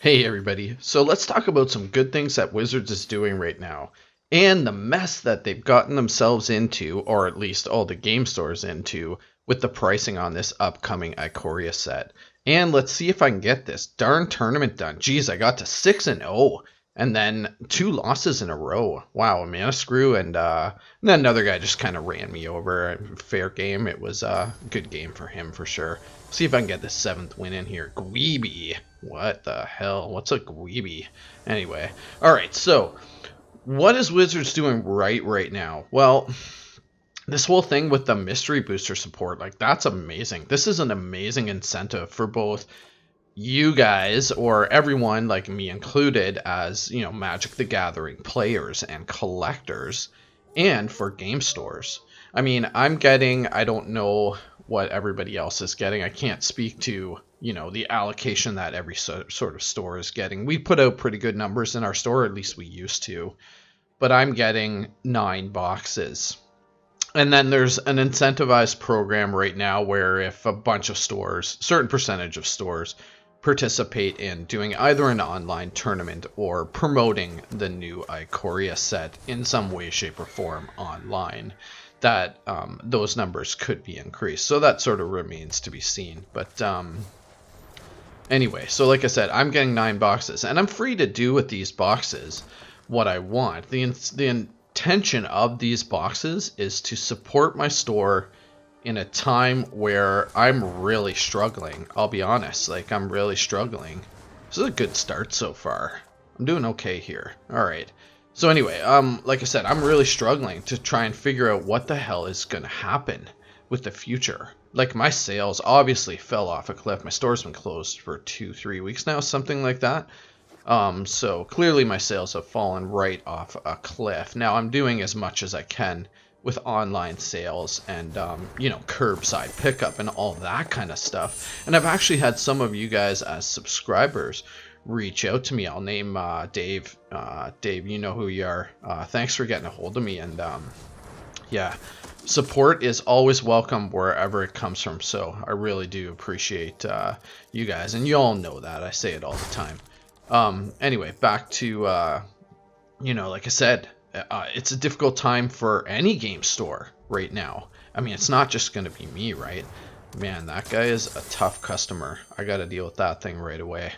Hey everybody, so let's talk about some good things that Wizards is doing right now, and the mess that they've gotten themselves into, or at least all the game stores into, with the pricing on this upcoming Ikoria set. And let's see if I can get this darn tournament done. Geez, I got to 6-0, and then 2 losses in a row. Wow, a mana screw, and then another guy just kind of ran me over. Fair game. It was a good game for him for sure. See if I can get the 7th win in here. Gweeby. What the hell? What's a Gweeby? Anyway, alright, so what is Wizards doing right now? Well, this whole thing with the mystery booster support, like, that's amazing. This is an amazing incentive for both you guys, or everyone, like me included, as, you know, Magic the Gathering players and collectors, and for game stores. I mean, I'm getting, I don't know what everybody else is getting. I can't speak to, you know, the allocation that every sort of store is getting. We put out pretty good numbers in our store, or at least we used to. But I'm getting 9 boxes. And then there's an incentivized program right now where if a bunch of stores, certain percentage of stores, participate in doing either an online tournament or promoting the new IKORIA set in some way, shape, or form online, that those numbers could be increased. So that sort of remains to be seen. But anyway, so like I said, I'm getting 9 boxes, and I'm free to do with these boxes what I want. The intention of these boxes is to support my store in a time where I'm really struggling. I'll be honest, like, I'm really struggling. This is a good start so far. I'm doing okay here. All right. So anyway, like I said, I'm really struggling to try and figure out what the hell is going to happen with the future. Like, my sales obviously fell off a cliff. My store's been closed for 2-3 weeks now, something like that. So clearly my sales have fallen right off a cliff. Now I'm doing as much as I can with online sales and, you know, curbside pickup and all that kind of stuff. And I've actually had some of you guys as subscribers reach out to me. I'll name Dave. Dave, you know who you are. Thanks for getting a hold of me. And yeah, support is always welcome wherever it comes from. So I really do appreciate you guys. And you all know that. I say it all the time. Anyway, back to, you know, like I said, it's a difficult time for any game store right now. I mean, it's not just going to be me, right? Man, that guy is a tough customer. I got to deal with that thing right away.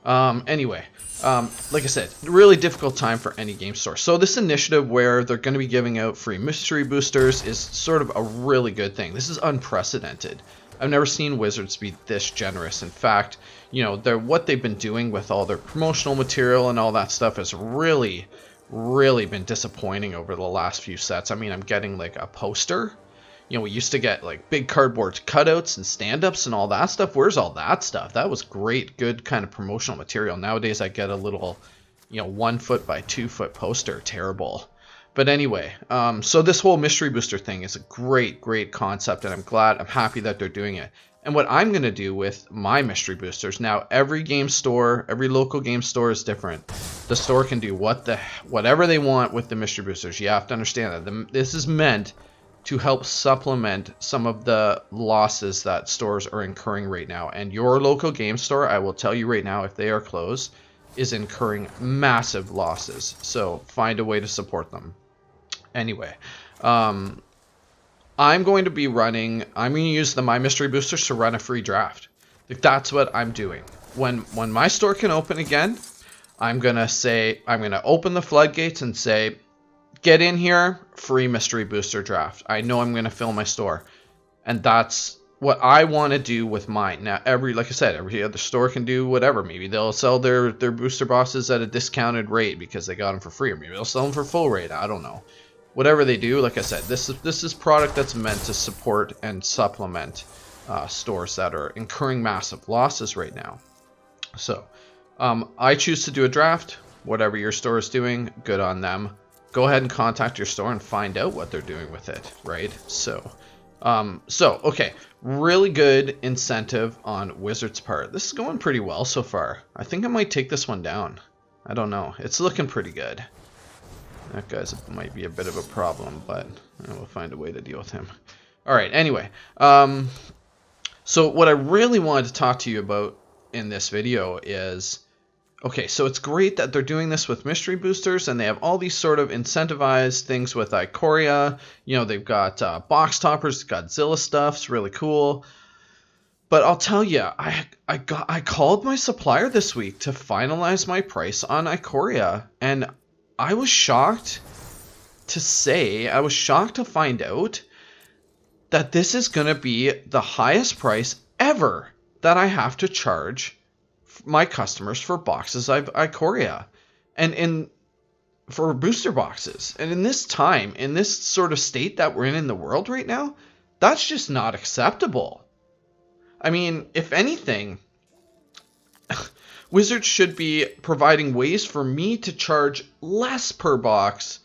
Anyway, like I said, really difficult time for any game store. So this initiative where they're going to be giving out free mystery boosters is sort of a really good thing. This is unprecedented. I've never seen Wizards be this generous. In fact, you know, what they've been doing with all their promotional material and all that stuff has really been disappointing over the last few sets. I mean, I'm getting like a poster. You know, we used to get like big cardboard cutouts and stand-ups and all that stuff. Where's all that stuff? That was great, good kind of promotional material. Nowadays I get a little, you know, 1 foot by 2 foot poster. Terrible. But anyway, so this whole mystery booster thing is a great concept, and I'm happy that they're doing it. And what I'm going to do with my mystery boosters, now every game store, every local game store is different. The store can do whatever they want with the mystery boosters. You have to understand that this is meant to help supplement some of the losses that stores are incurring right now. And your local game store, I will tell you right now, if they are closed, is incurring massive losses. So find a way to support them. Anyway, I'm going to use my mystery boosters to run a free draft. Like, that's what I'm doing. When my store can open again, I'm going to open the floodgates and say, get in here, free mystery booster draft. I know I'm going to fill my store. And that's what I want to do with mine. Now, like I said, every other store can do whatever. Maybe they'll sell their booster boxes at a discounted rate because they got them for free. Or maybe they'll sell them for full rate. I don't know. Whatever they do, like I said, this is product that's meant to support and supplement stores that are incurring massive losses right now. So I choose to do a draft. Whatever your store is doing, good on them. Go ahead and contact your store and find out what they're doing with it, right? So okay, really good incentive on Wizards' part. This is going pretty well so far. I think I might take this one down. I don't know. It's looking pretty good. That guy's might be a bit of a problem, but we'll find a way to deal with him. All right, anyway. So what I really wanted to talk to you about in this video is Okay, so it's great that they're doing this with mystery boosters, and they have all these sort of incentivized things with IKORIA. You know, they've got box toppers, Godzilla stuff. It's really cool. But I'll tell you, I called my supplier this week to finalize my price on IKORIA, and I was shocked to find out that this is going to be the highest price ever that I have to charge my customers for boxes of IKORIA, and for booster boxes. And in this time, in this sort of state that we're in the world right now, that's just not acceptable. I mean, if anything, Wizards should be providing ways for me to charge less per box,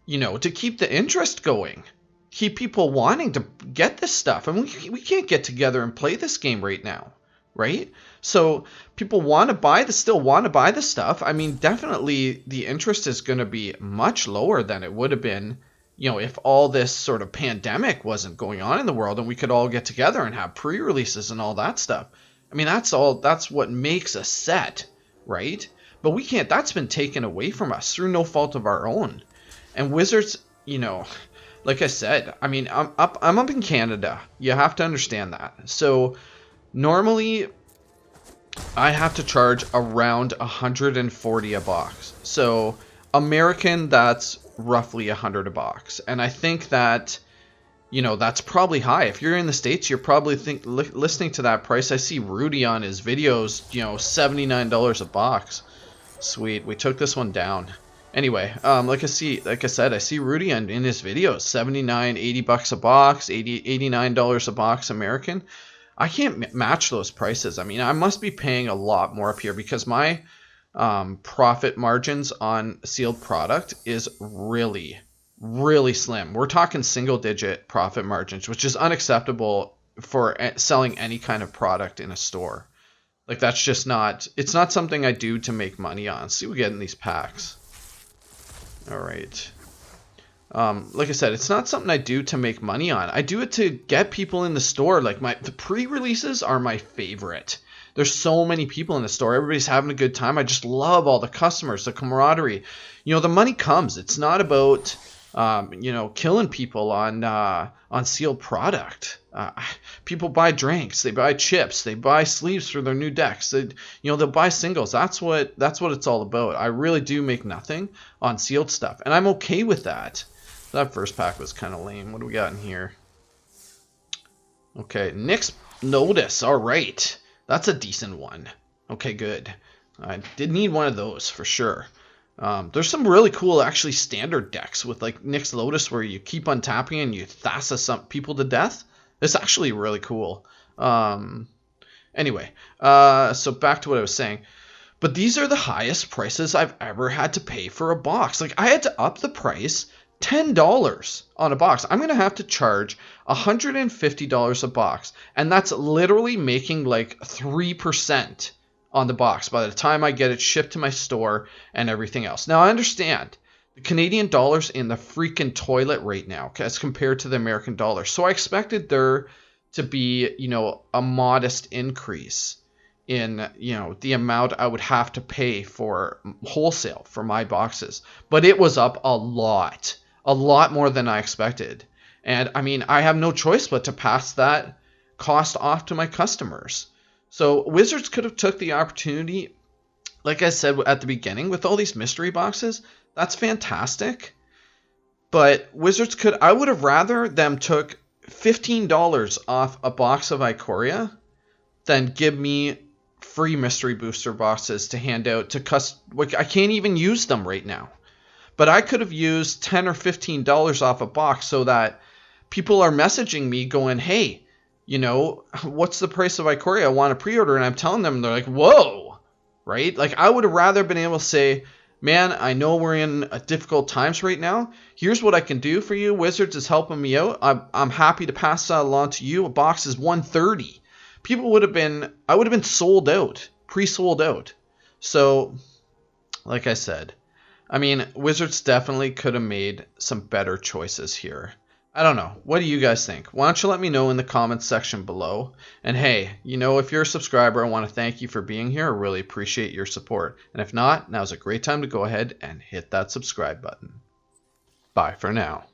you know, to keep the interest going. Keep people wanting to get this stuff. And we can't get together and play this game right now, right? So people still want to buy the stuff. I mean, definitely the interest is going to be much lower than it would have been, you know, if all this sort of pandemic wasn't going on in the world and we could all get together and have pre-releases and all that stuff. I mean, that's what makes a set, right? But we can't, that's been taken away from us through no fault of our own. And Wizards, you know, like I said, I mean, I'm up in Canada. You have to understand that. So normally I have to charge around 140 a box. So American, that's roughly 100 a box. And I think that, you know, that's probably high. If you're in the States, you're probably listening to that price. I see Rudy on his videos, you know, $79 a box. Sweet. We took this one down. Anyway, like I said, I see Rudy in his videos, 79, 80 bucks a box, $89 a box American. I can't match those prices. I mean, I must be paying a lot more up here because my profit margins on sealed product is really, really slim. We're talking single digit profit margins, which is unacceptable for selling any kind of product in a store. Like, that's just not, it's not something I do to make money on. See what we get in these packs. All right. Like I said, it's not something I do to make money on. I do it to get people in the store. Like, the pre-releases are my favorite. There's so many people in the store. Everybody's having a good time. I just love all the customers, the camaraderie. You know, the money comes. It's not about, you know, killing people on sealed product. People buy drinks. They buy chips. They buy sleeves for their new decks. They'll buy singles. That's what it's all about. I really do make nothing on sealed stuff, and I'm okay with that. That first pack was kind of lame. What do we got in here? Okay, Nick's Notice. All right. That's a decent one. Okay, good. I did need one of those for sure. There's some really cool, actually, standard decks with, like, Nick's Lotus where you keep untapping and you Thassa some people to death. It's actually really cool. Anyway, so back to what I was saying. But these are the highest prices I've ever had to pay for a box. Like, I had to up the price $10 on a box. I'm going to have to charge $150 a box. And that's literally making like 3% on the box by the time I get it shipped to my store and everything else. Now, I understand the Canadian dollar's in the freaking toilet right now as compared to the American dollar. So I expected there to be, you know, a modest increase in, you know, the amount I would have to pay for wholesale for my boxes. But it was up a lot more than I expected. And I mean, I have no choice but to pass that cost off to my customers. So Wizards could have took the opportunity, like I said at the beginning, with all these mystery boxes. That's fantastic. But Wizards I would have rather them took $15 off a box of IKORIA than give me free mystery booster boxes to hand out to like, I can't even use them right now. But I could have used $10 or $15 off a box so that people are messaging me going, hey, you know, what's the price of IKORIA? I want a pre-order. And I'm telling them, they're like, whoa, right? Like, I would have rather been able to say, man, I know we're in difficult times right now. Here's what I can do for you. Wizards is helping me out. I'm happy to pass that along to you. A box is $130. I would have been sold out, pre-sold out. So, like I said, I mean, Wizards definitely could have made some better choices here. I don't know. What do you guys think? Why don't you let me know in the comments section below? And hey, if you're a subscriber, I want to thank you for being here. I really appreciate your support. And if not, now's a great time to go ahead and hit that subscribe button. Bye for now.